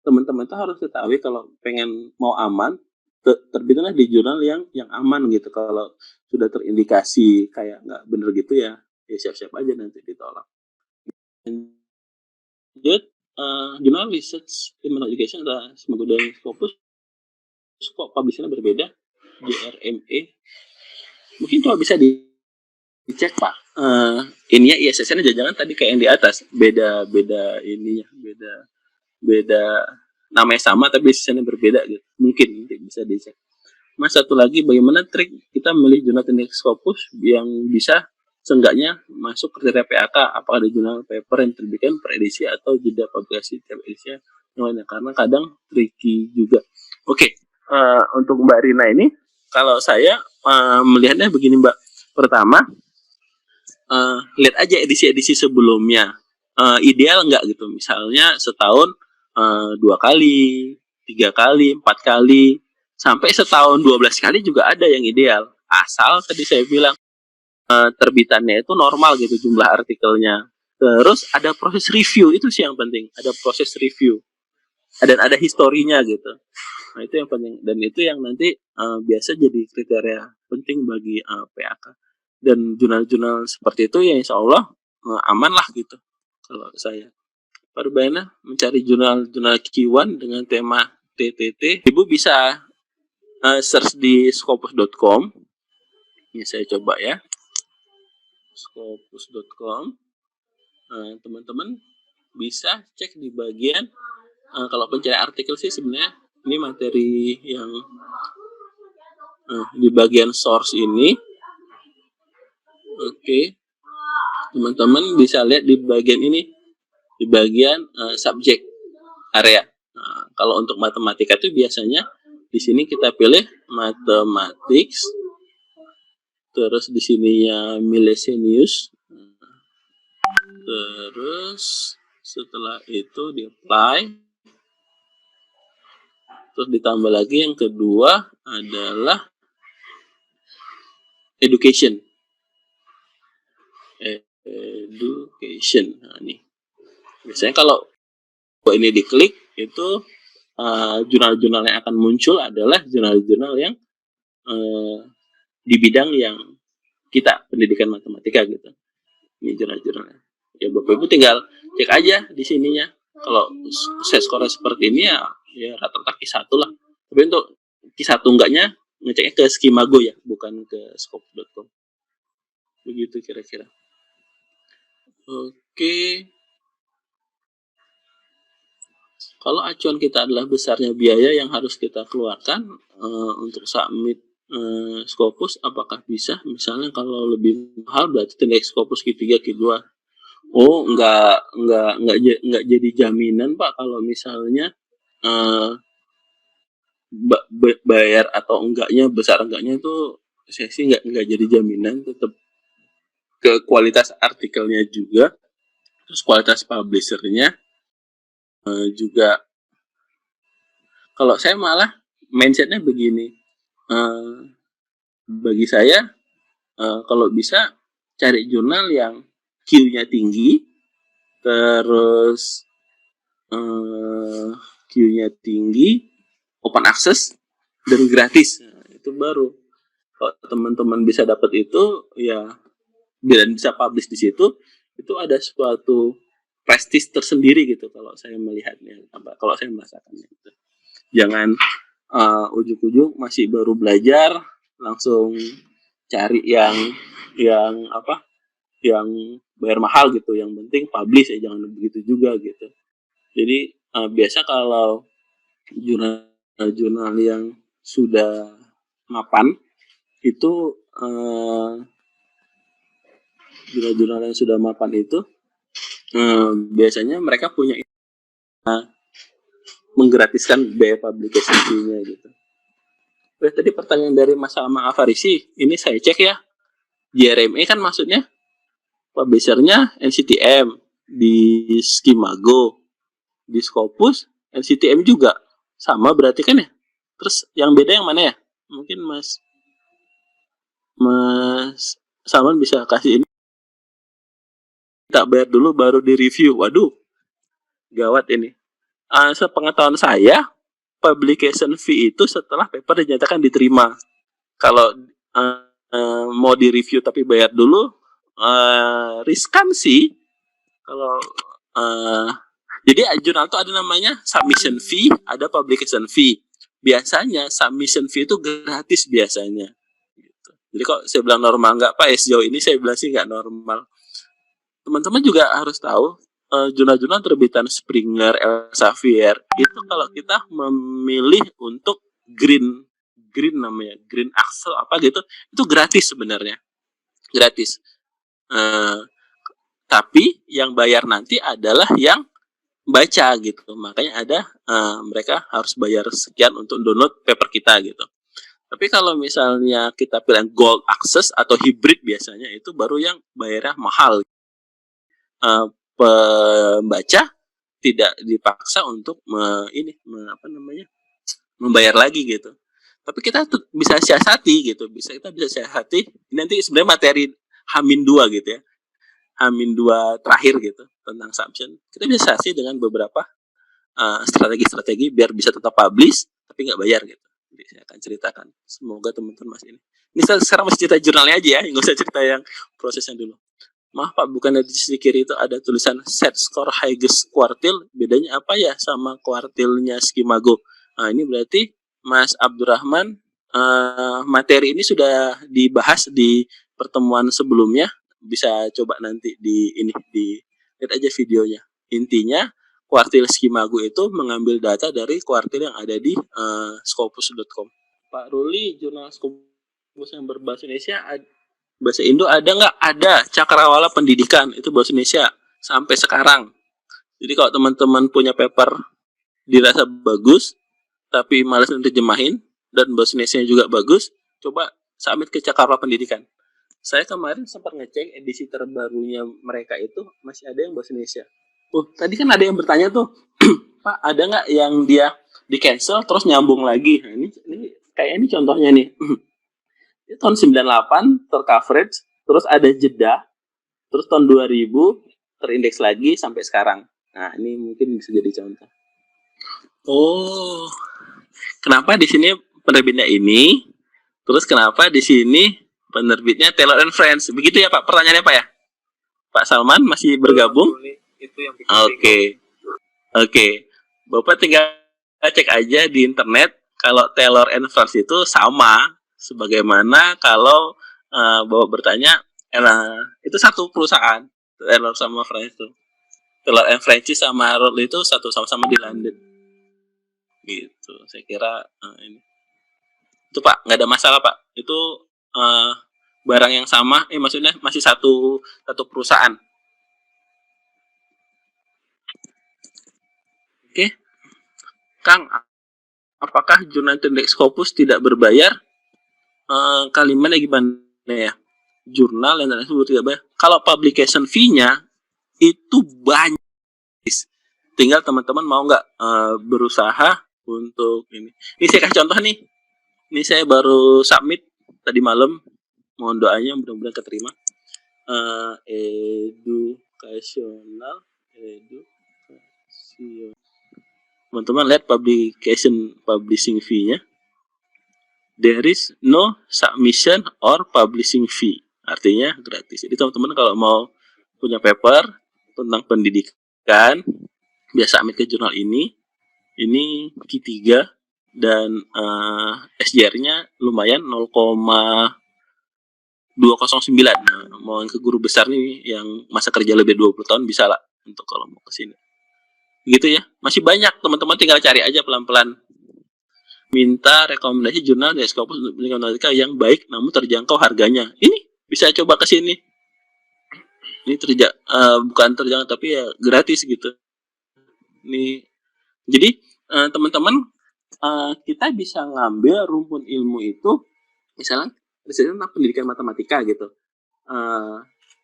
teman-teman itu harus ketahui kalau pengen mau aman, terbitlah di jurnal yang aman gitu. Kalau sudah terindikasi kayak nggak bener gitu ya siap-siap aja nanti ditolak. Lanjut, jurnal research criminal education adalah Skimago dan Scopus, kok publishingnya berbeda, JRME. Mungkin coba bisa dicek Pak. Ini ya ISSN jangan tadi kayak yang di atas, beda ininya, beda namanya sama tapi ISSN berbeda gitu. Mungkin bisa dicek. Mas, satu lagi, bagaimana trik kita memilih jurnal teknik Scopus yang bisa seenggaknya masuk kriteria PAK? Apakah ada jurnal paper yang terbitkan per edisi atau jeda publikasi tiap edisi yang lainnya? Karena kadang tricky juga. Oke, untuk Mbak Rina ini, kalau saya melihatnya begini Mbak. Pertama, lihat aja edisi-edisi sebelumnya. Ideal nggak gitu? Misalnya setahun 2 kali, 3 kali, 4 kali, sampai setahun 12 kali juga ada yang ideal. Asal tadi saya bilang terbitannya itu normal gitu jumlah artikelnya. Terus ada proses review, itu sih yang penting. Ada proses review. Dan ada historinya gitu. Nah itu yang penting. Dan itu yang nanti biasa jadi kriteria penting bagi PAK. Dan jurnal-jurnal seperti itu ya insya Allah aman lah gitu. Kalau saya. Pak Rubaina mencari jurnal-jurnal Q1 dengan tema TTT. Ibu bisa search di scopus.com. Ini saya coba ya. Scopus.com. Teman-teman bisa cek di bagian kalau pencarian artikel sih sebenarnya ini materi yang Di bagian source ini, oke, teman-teman bisa lihat di bagian ini, di bagian subject area. Nah, kalau untuk matematika itu biasanya di sini kita pilih mathematics, terus di sininya miscellaneous, terus setelah itu di apply, terus ditambah lagi yang kedua adalah education. Nah, nih. Biasanya kalau ini diklik itu jurnal-jurnal yang akan muncul adalah jurnal-jurnal yang di bidang yang kita pendidikan matematika gitu. Ini jurnal-jurnalnya. Ya Bapak Ibu tinggal cek aja di sininya. Kalau saya skornya seperti ini ya rata-rata Q1 lah. Tapi untuk Q1 enggaknya ngeceknya ke Skimago ya, bukan ke scope.com. Begitu kira-kira. Oke. Kalau acuan kita adalah besarnya biaya yang harus kita keluarkan untuk submit Scopus, apakah bisa? Misalnya kalau lebih mahal berarti tindek Scopus Q3, Q2. Oh, nggak jadi jaminan Pak kalau misalnya bayar atau enggaknya, besar enggaknya itu saya sih nggak jadi jaminan, tetap ke kualitas artikelnya juga, terus kualitas publishernya juga. Kalau saya malah mindsetnya begini, bagi saya kalau bisa cari jurnal yang Q-nya tinggi, terus Q-nya tinggi, open access, dan gratis. Nah, itu baru. Kalau teman-teman bisa dapat itu, ya dan bisa publish di situ, itu ada suatu prestis tersendiri gitu kalau saya melihatnya, kalau saya merasakannya gitu. Jangan ujuk-ujuk masih baru belajar langsung cari yang bayar mahal gitu. Yang penting publish ya, jangan begitu juga gitu. Jadi biasa kalau jurnal yang sudah mapan itu jurnal-jurnal yang sudah mapan itu biasanya mereka punya menggratiskan biaya publication fee-nya gitu. Tadi pertanyaan dari Mas Salma Afarisi, ini saya cek ya. JRME kan maksudnya publishernya NCTM, di Skimago, di Scopus NCTM juga sama berarti kan ya. Terus yang beda yang mana ya? Mungkin Mas Salman bisa kasih ini. Tak bayar dulu baru di review. Waduh, gawat ini. Sepengetahuan saya, publication fee itu setelah paper dinyatakan diterima. Kalau mau di review tapi bayar dulu, riskan sih. Kalau jadi jurnal itu ada namanya submission fee, ada publication fee. Biasanya submission fee itu gratis biasanya. Gitu. Jadi kok saya bilang normal nggak Pak? Sejauh ini saya bilang sih nggak normal. Teman-teman juga harus tahu jurnal-jurnal terbitan Springer, Elsevier itu kalau kita memilih untuk green namanya, green access apa gitu, itu gratis sebenarnya, gratis. Tapi yang bayar nanti adalah yang baca gitu, makanya ada mereka harus bayar sekian untuk download paper kita gitu. Tapi kalau misalnya kita pilih gold access atau hybrid biasanya itu baru yang bayarnya mahal. Pembaca tidak dipaksa untuk membayar lagi gitu. Tapi kita bisa siasati gitu, kita bisa siasati. Nanti sebenarnya materi H-2 gitu ya, H-2 terakhir gitu tentang submission. Kita bisa siasati dengan beberapa strategi-strategi biar bisa tetap publish tapi nggak bayar gitu. Jadi saya akan ceritakan. Semoga teman-teman masih ini. Ini sekarang masih cerita jurnalnya aja ya, nggak usah cerita yang prosesnya dulu. Maaf Pak, bukannya di sisi kiri itu ada tulisan set score highest quartile, bedanya apa ya sama kuartilnya Skimago? Nah ini berarti Mas Abdurrahman, materi ini sudah dibahas di pertemuan sebelumnya, bisa coba nanti lihat aja videonya. Intinya kuartil Skimago itu mengambil data dari kuartil yang ada di scopus.com. Pak Ruli, jurnal Scopus yang berbahasa Indonesia, bahasa Indo ada nggak? Ada. Cakrawala Pendidikan, itu bahasa Indonesia sampai sekarang. Jadi kalau teman-teman punya paper dirasa bagus, tapi malas nerjemahin, dan bahasa Indonesia juga bagus, coba submit ke Cakrawala Pendidikan. Saya kemarin sempat ngecek edisi terbarunya mereka itu masih ada yang bahasa Indonesia. Tadi kan ada yang bertanya tuh, Pak, ada nggak yang dia di cancel terus nyambung lagi? Nah, ini kayak ini contohnya nih. Ini tahun 98 tercoverage, terus ada jeda, terus tahun 2000 terindeks lagi sampai sekarang. Nah, ini mungkin bisa jadi contoh. Oh, kenapa di sini penerbitnya ini? Terus kenapa di sini penerbitnya Taylor and Friends? Begitu ya Pak, pertanyaannya Pak ya? Pak Salman masih bergabung? Oke. Bapak tinggal cek aja di internet kalau Taylor and Friends itu sama sebagaimana kalau Bapak bertanya itu satu perusahaan, Taylor sama Friends itu. Taylor and Friends sama Roll itu satu sama-sama di London. Gitu. Saya kira ini. Itu Pak, nggak ada masalah Pak. Itu barang yang sama, maksudnya masih satu perusahaan. Oke. Kang, apakah jurnal indeks Scopus tidak berbayar? Kalimatnya gimana ya? Jurnal yang tersebut tidak bayar. Kalau publication fee-nya itu banyak. Tinggal teman-teman mau nggak berusaha untuk ini. Ini saya kasih contoh nih. Ini saya baru submit tadi malam. Mohon doanya mudah-mudahan keterima. Educational. Teman-teman lihat publishing fee-nya. There is no submission or publishing fee. Artinya gratis. Jadi teman-teman kalau mau punya paper tentang pendidikan, biasa submit ke jurnal ini Q3 dan SJR-nya lumayan 0,209. Nah, mau ke guru besar nih yang masa kerja lebih 20 tahun bisa lah untuk kalau mau ke sini. Gitu ya. Masih banyak teman-teman, tinggal cari aja pelan-pelan. Minta rekomendasi jurnal dari Scopus untuk pendidikan matematika yang baik namun terjangkau harganya. Ini bisa coba ke sini. Ini bukan terjangkau tapi ya gratis gitu. Ini jadi teman-teman kita bisa ngambil rumpun ilmu itu misalnya tentang pendidikan matematika gitu.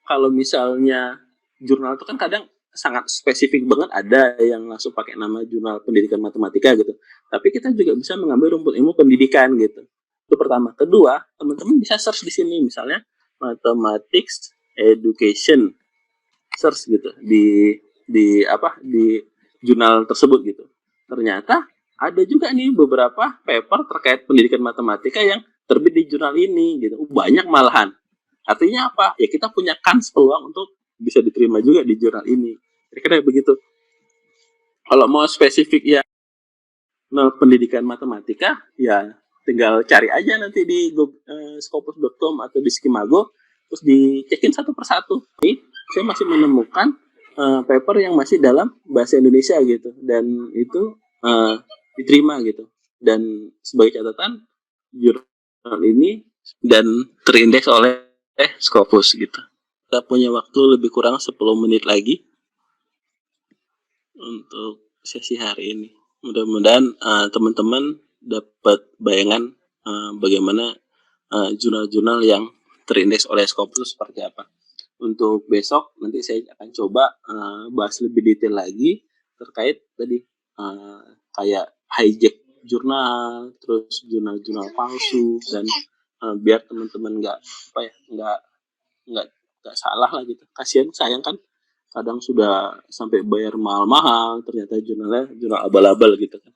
Kalau misalnya jurnal itu kan kadang sangat spesifik banget, ada yang langsung pakai nama jurnal pendidikan matematika gitu. Tapi kita juga bisa mengambil rumpun ilmu pendidikan gitu. Itu pertama. Kedua, teman-teman bisa search di sini misalnya mathematics education, search gitu di jurnal tersebut gitu. Ternyata ada juga nih beberapa paper terkait pendidikan matematika yang terbit di jurnal ini gitu. Banyak malahan. Artinya apa? Ya kita punya kans peluang untuk bisa diterima juga di jurnal ini. Kira-kira begitu. Kalau mau spesifik ya pendidikan matematika, ya tinggal cari aja nanti di scopus.com atau di Skimago, terus dicekin satu persatu. Ini saya masih menemukan paper yang masih dalam bahasa Indonesia gitu, dan itu diterima gitu. Dan sebagai catatan, jurnal ini dan terindeks oleh Scopus gitu. Kita punya waktu lebih kurang 10 menit lagi untuk sesi hari ini. Mudah-mudahan teman-teman dapat bayangan bagaimana jurnal-jurnal yang terindeks oleh Scopus seperti apa. Untuk besok nanti saya akan coba bahas lebih detail lagi terkait tadi kayak hijack jurnal, terus jurnal-jurnal palsu, dan biar teman-teman nggak salah lah gitu. Kasihan, sayang kan kadang sudah sampai bayar mahal-mahal, ternyata jurnal abal-abal gitu kan.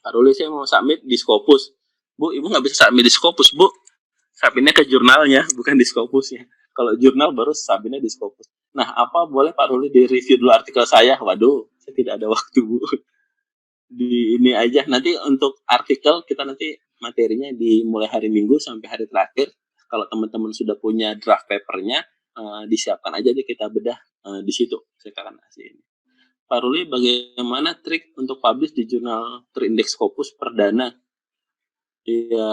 Pak Ruli, saya mau submit di Scopus. Bu, ibu nggak bisa submit di Scopus, Bu. Submitnya ke jurnalnya, bukan di Scopusnya. Kalau jurnal baru submitnya di Scopus. Nah, apa boleh Pak Ruli di-review dulu artikel saya? Waduh, saya tidak ada waktu, Bu. Di ini aja. Nanti untuk artikel kita nanti materinya dimulai hari Minggu sampai hari terakhir. Kalau teman-teman sudah punya draft papernya, disiapkan aja deh, kita bedah di situ. Saya akan kasih ini. Pak Ruli, bagaimana trik untuk publish di jurnal terindeks Scopus perdana? ya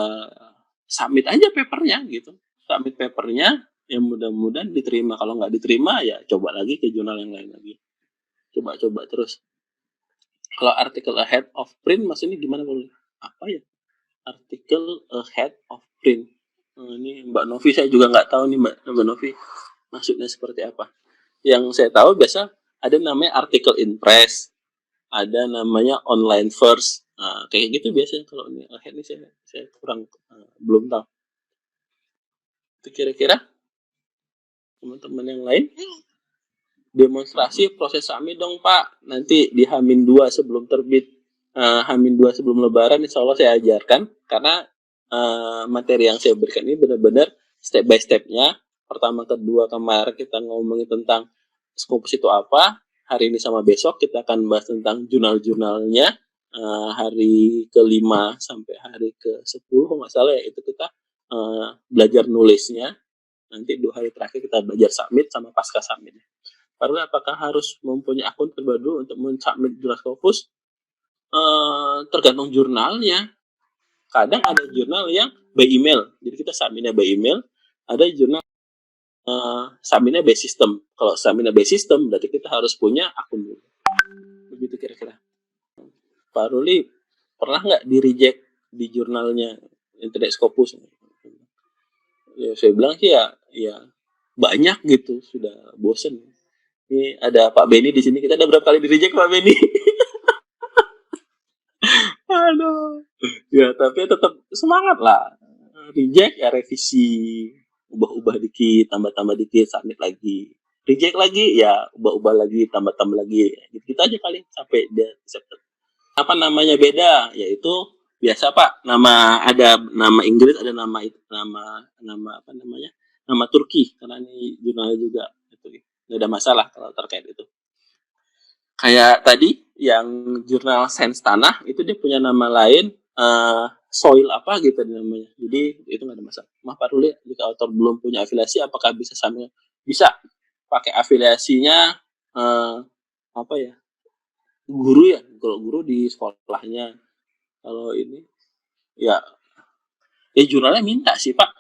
submit aja papernya gitu, submit papernya, yang mudah-mudahan diterima. Kalau nggak diterima ya coba lagi ke jurnal yang lain lagi, coba-coba terus. Kalau artikel ahead of print maksudnya gimana, boleh apa ya artikel ahead of print? Ini Mbak Novi, saya juga nggak tahu nih Mbak Novi maksudnya seperti apa. Yang saya tahu biasa ada namanya artikel in press, ada namanya online first. Nah, kayak gitu biasanya. Kalau ini ahead ini saya kurang belum tahu. Itu kira-kira teman-teman yang lain demonstrasi proses submit dong Pak. Nanti di H-2 sebelum terbit, H-2 sebelum Lebaran, insya Allah saya ajarkan. Karena materi yang saya berikan ini benar-benar step by stepnya. Pertama, kedua kemarin kita ngomongin tentang Scopus itu apa. Hari ini sama besok kita akan bahas tentang jurnal-jurnalnya. Hari ke-5 sampai hari ke-10 kalau nggak salah ya, itu kita belajar nulisnya. Nanti 2 hari terakhir kita belajar submit sama pasca submit. Baru apakah harus mempunyai akun terbaru untuk men-submit jurnal Scopus? Tergantung jurnalnya. Kadang ada jurnal yang by email, jadi kita submitnya by email. Ada jurnal submitnya by system. Kalau submitnya by system, berarti kita harus punya akun dulu. Begitu kira-kira. Pak Ruli, pernah nggak di-reject di jurnalnya Internet Scopus? Ya, saya bilang sih ya banyak gitu, sudah bosen. Ini ada Pak Beni di sini. Kita ada berapa kali di-reject Pak Beni? Aduh. Ya, tapi tetap semangat lah. Reject ya revisi, ubah-ubah dikit, tambah-tambah dikit, submit lagi. Reject lagi ya ubah-ubah lagi, tambah-tambah lagi. Gitu aja kali sampai dia accepted. Apa namanya beda? Yaitu biasa Pak, ada nama Inggris, ada nama apa namanya? Nama Turki, karena ini jurnalnya juga itu. Nggak ada masalah kalau terkait itu. Kayak tadi yang jurnal Sains Tanah itu dia punya nama lain, soil apa gitu namanya. Jadi itu nggak ada masalah. Maaf Pak Ruli, jika author belum punya afiliasi, apakah bisa sambil bisa pakai afiliasinya apa ya? Guru ya, kalau guru di sekolahnya. Kalau ini ya jurnalnya minta sih Pak.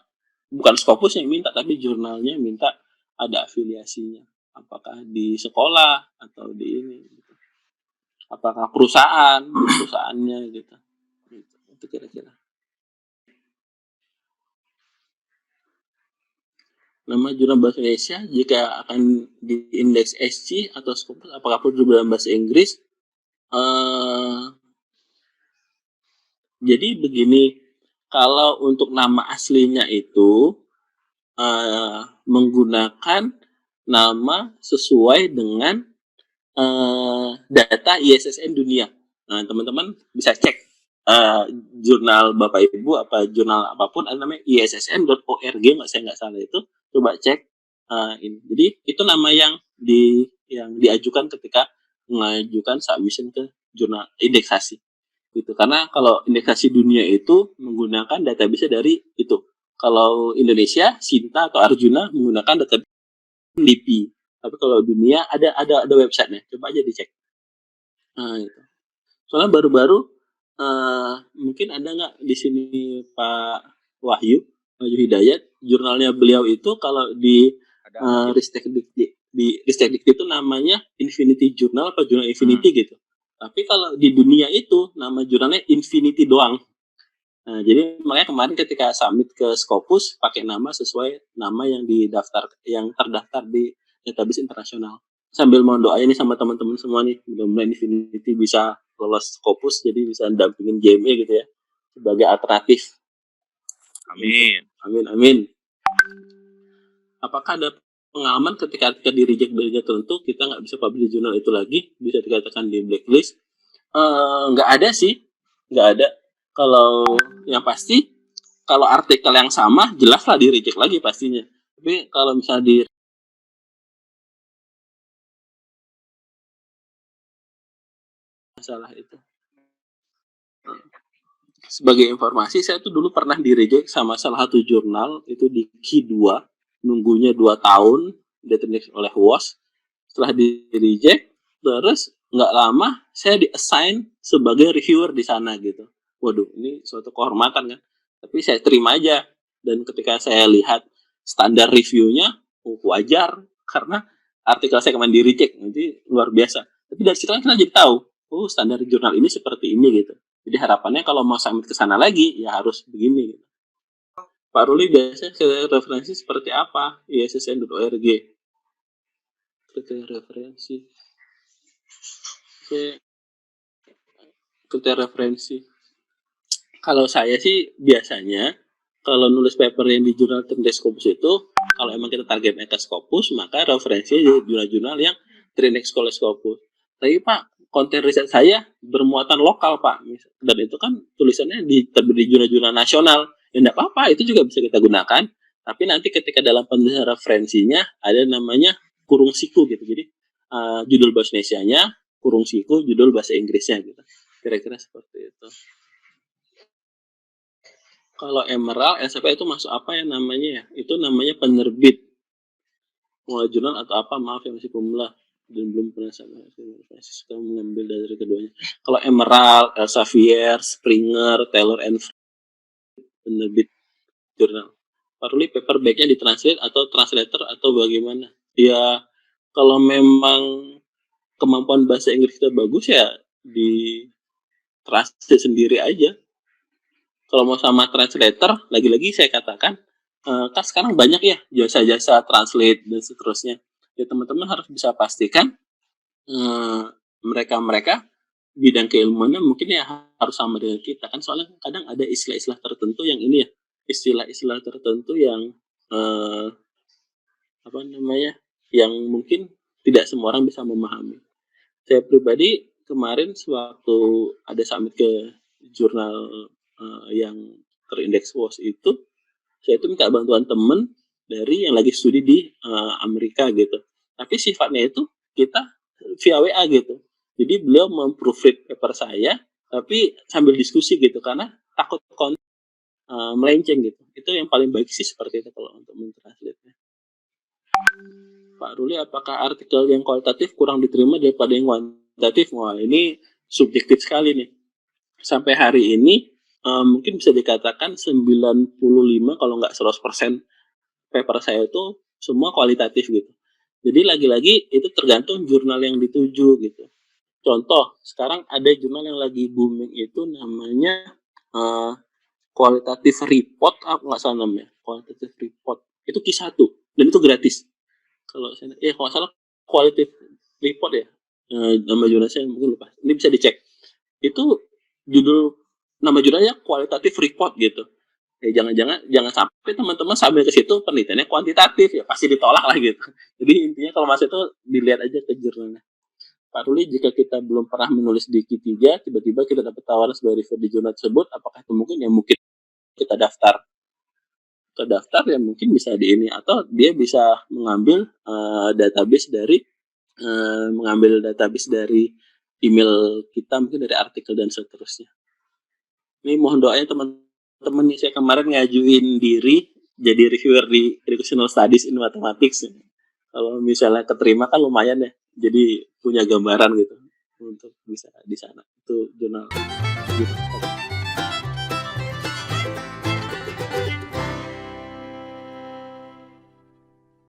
Bukan Scopus yang minta, tapi jurnalnya minta ada afiliasinya. Apakah di sekolah atau di ini. Apakah perusahaannya gitu. Itu kira-kira. Nama jurnal bahasa Indonesia jika akan di indeks SC atau Scopus, apakah perlu dalam bahasa Inggris? Jadi begini, kalau untuk nama aslinya itu menggunakan nama sesuai dengan data ISSN dunia. Nah, teman-teman bisa cek jurnal Bapak Ibu apa jurnal apapun, ada namanya issn.org, saya nggak salah itu. Coba cek ini. Jadi itu nama yang diajukan ketika mengajukan submission ke jurnal indeksasi. Gitu. Karena kalau indeksasi dunia itu menggunakan database dari itu. Kalau Indonesia, Sinta atau Arjuna menggunakan database LIPI. Tapi kalau dunia ada websitenya, coba aja dicek. Gitu. Soalnya baru-baru mungkin ada nggak di sini Pak Wahyu Hidayat, jurnalnya beliau itu kalau di Ristek Dikti itu namanya Infinity Journal apa Jurnal Infinity gitu. Tapi kalau di dunia itu nama jurnalnya Infinity doang. Nah, jadi makanya kemarin ketika submit ke Scopus pakai nama sesuai nama yang terdaftar di database internasional. Sambil mau doain nih sama teman-teman semua nih, mudah-mudahan Infinity bisa lolos Scopus, jadi bisa dampingin JME gitu ya sebagai alternatif. Amin. Amin. Apakah ada pengalaman ketika di reject tertentu kita nggak bisa publish di jurnal itu lagi, bisa dikatakan di blacklist? Nggak ada sih, nggak ada. Kalau yang pasti, kalau artikel yang sama jelas lah di reject lagi pastinya. Tapi kalau misalnya di masalah itu. Sebagai informasi, saya tuh dulu pernah di reject sama salah satu jurnal itu di Q2, nunggunya 2 tahun, determinasi oleh WOS. Setelah di reject, terus nggak lama saya di assign sebagai reviewer di sana gitu. waduh ini suatu kehormatan kan. Tapi saya terima aja, dan ketika saya lihat standar reviewnya, wajar karena artikel saya kemarin di recheck, nanti luar biasa. Tapi dari situ kan kita jadi tahu, oh standar jurnal ini seperti ini gitu. Jadi harapannya kalau mau submit ke sana lagi, ya harus begini gitu. Pak Ruli biasanya referensi seperti apa? ISSN.org. Kriteria referensi. Kriteria referensi. Kalau saya sih biasanya kalau nulis paper yang di jurnal Trindex Scopus itu, kalau emang kita targetnya ke Scopus, maka referensinya di jurnal-jurnal yang Trindex Scopus. Tapi Pak, konten riset saya bermuatan lokal Pak, dan itu kan tulisannya terbit di jurnal-jurnal nasional. Ya enggak apa-apa, itu juga bisa kita gunakan. Tapi nanti ketika dalam penulisan referensinya ada namanya kurung siku gitu. Jadi judul bahasa Indonesianya, kurung siku, judul bahasa Inggrisnya gitu. Kira-kira seperti itu. Kalau Emerald, SFA itu masuk apa ya namanya ya? Itu namanya penerbit. Mulai jurnal atau apa, maaf ya masih pemula. Dan belum pernah suka mengambil dari keduanya. Kalau Emerald, Elsevier, Springer, Taylor and penerbit jurnal. Perlu paperbacknya ditranslate atau translator atau bagaimana? Ya, kalau memang kemampuan bahasa Inggris kita bagus ya di translate sendiri aja. Kalau mau sama translator, lagi-lagi saya katakan, kan sekarang banyak ya jasa-jasa translate dan seterusnya. Ya teman-teman harus bisa pastikan mereka-mereka bidang keilmuannya mungkin ya harus sama dengan kita kan, soalnya kadang ada istilah-istilah tertentu yang ini ya, istilah-istilah tertentu yang apa namanya, yang mungkin tidak semua orang bisa memahami. Saya pribadi kemarin sewaktu ada summit ke jurnal yang terindeks WOS itu, saya itu minta bantuan temen dari yang lagi studi di Amerika gitu. Tapi sifatnya itu kita via WA gitu. Jadi beliau memproofread paper saya, tapi sambil diskusi gitu karena takut melenceng gitu. Itu yang paling baik sih seperti itu kalau untuk mentranslate-nya. Pak Ruli, apakah artikel yang kualitatif kurang diterima daripada yang kuantitatif? Wah, ini subjektif sekali nih. Sampai hari ini mungkin bisa dikatakan 95 kalau nggak 100% paper saya itu semua kualitatif gitu. Jadi lagi-lagi itu tergantung jurnal yang dituju gitu. Contoh, sekarang ada jurnal yang lagi booming itu namanya kualitatif report, nggak salah namanya, kualitatif report. Itu Q1 dan itu gratis. Kalau saya, kalau nggak salah kualitatif report ya, nama jurnal saya mungkin lupa. Ini bisa dicek. Itu nama judulnya kualitatif report gitu. Ya jangan sampai teman-teman sambil ke situ penelitiannya kuantitatif, ya pasti ditolak lah gitu. Jadi intinya kalau masih itu dilihat aja ke jurnalnya. Pak Ruli, jika kita belum pernah menulis di Q3, tiba-tiba kita dapat tawaran sebagai reviewer di jurnal tersebut, apakah itu mungkin? Ya mungkin kita daftar ya mungkin bisa di ini, atau dia bisa mengambil database dari email kita, mungkin dari artikel dan seterusnya. Ini mohon doanya teman-teman nih, saya kemarin ngajuin diri jadi reviewer di Educational Studies in Mathematics. Kalau misalnya keterima kan lumayan ya, jadi punya gambaran gitu untuk bisa di sana. Itu jurnal gitu.